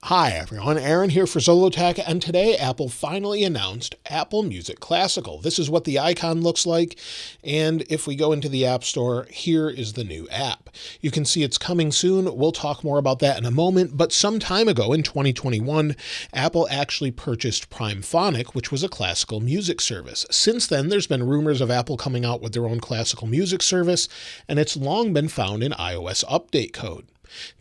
Hi everyone, Aaron here for Zollotech, and today Apple finally announced Apple Music Classical. This is what the icon looks like, and if we go into the App Store, here is the new app. You can see it's coming soon. We'll talk more about that in a moment, but some time ago in 2021, Apple actually purchased Primephonic, which was a classical music service. Since then, there's been rumors of Apple coming out with their own classical music service, and it's long been found in iOS update code.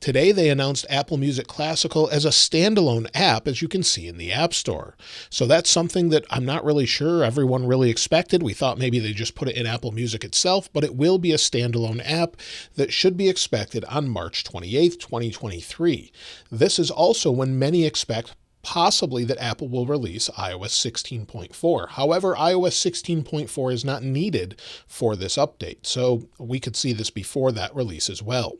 Today, they announced Apple Music Classical as a standalone app, as you can see in the App Store. So that's something that I'm not really sure everyone really expected. We thought maybe they just put it in Apple Music itself, but it will be a standalone app that should be expected on March 28th, 2023. This is also when many expect possibly that Apple will release iOS 16.4. However, iOS 16.4 is not needed for this update, so we could see this before that release as well.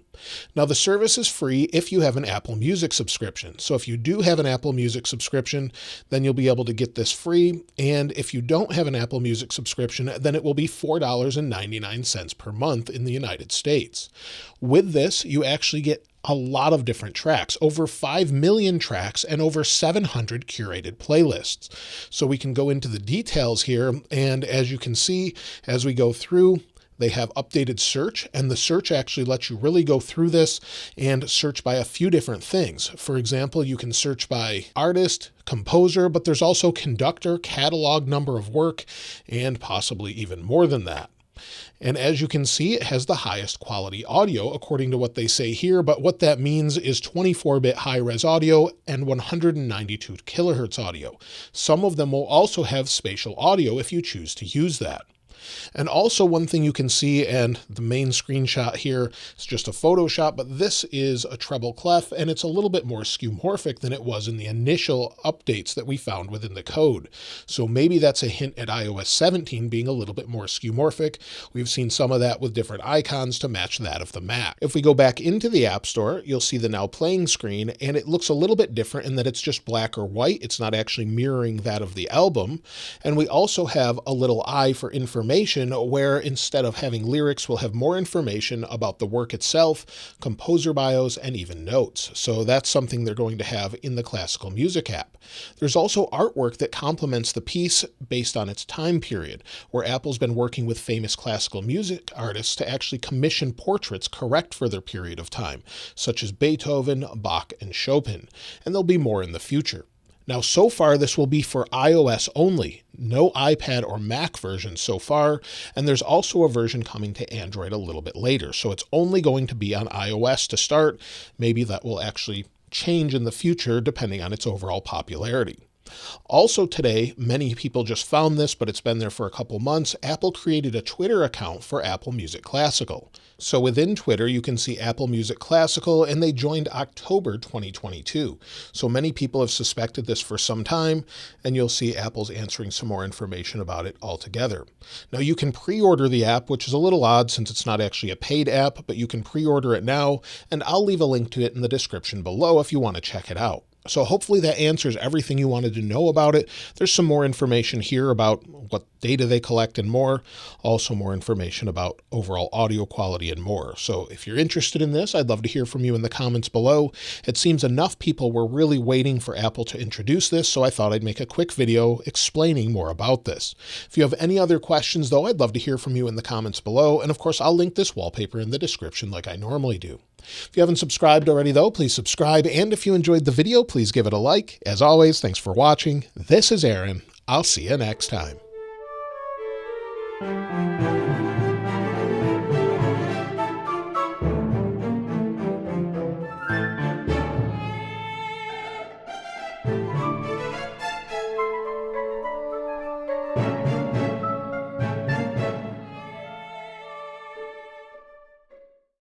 Now, the service is free if you have an Apple Music subscription. So if you do have an Apple Music subscription, then you'll be able to get this free. And if you don't have an Apple Music subscription, then it will be $4.99 per month in the United States. With this, you actually get a lot of different tracks, over 5 million tracks and over 700 curated playlists. So we can go into the details here. And as you can see, as we go through, they have updated search, and the search actually lets you really go through this and search by a few different things. For example, you can search by artist, composer, but there's also conductor, catalog number of work, and possibly even more than that. And as you can see, it has the highest quality audio, according to what they say here, but what that means is 24-bit high-res audio and 192 kilohertz audio. Some of them will also have spatial audio if you choose to use that. And also one thing you can see, and the main screenshot here is just a Photoshop, but this is a treble clef, and it's a little bit more skeuomorphic than it was in the initial updates that we found within the code. So maybe that's a hint at iOS 17 being a little bit more skeuomorphic. We've seen some of that with different icons to match that of the Mac. If we go back into the App Store, you'll see the Now Playing screen, and it looks a little bit different in that it's just black or white. It's not actually mirroring that of the album. And we also have a little eye for information, where instead of having lyrics, we'll have more information about the work itself, composer bios, and even notes. So that's something they're going to have in the classical music app. There's also artwork that complements the piece based on its time period, where Apple's been working with famous classical music artists to actually commission portraits correct for their period of time, such as Beethoven, Bach, and Chopin. And there'll be more in the future. Now, so far, this will be for iOS only, no iPad or Mac version so far, and there's also a version coming to Android a little bit later. So it's only going to be on iOS to start. Maybe that will actually change in the future depending on its overall popularity. Also today, many people just found this, but it's been there for a couple months. Apple created a Twitter account for Apple Music Classical. So within Twitter, you can see Apple Music Classical, and they joined October 2022. So many people have suspected this for some time, and you'll see Apple's answering some more information about it altogether. Now you can pre-order the app, which is a little odd since it's not actually a paid app, but you can pre-order it now, and I'll leave a link to it in the description below if you want to check it out. So hopefully that answers everything you wanted to know about it. There's some more information here about what data they collect and more. Also more information about overall audio quality and more. So if you're interested in this, I'd love to hear from you in the comments below. It seems enough people were really waiting for Apple to introduce this, so I thought I'd make a quick video explaining more about this. If you have any other questions, though, I'd love to hear from you in the comments below. And of course, I'll link this wallpaper in the description like I normally do. If you haven't subscribed already, though, please subscribe. And if you enjoyed the video, please give it a like. As always, thanks for watching. This is Aaron. I'll see you next time.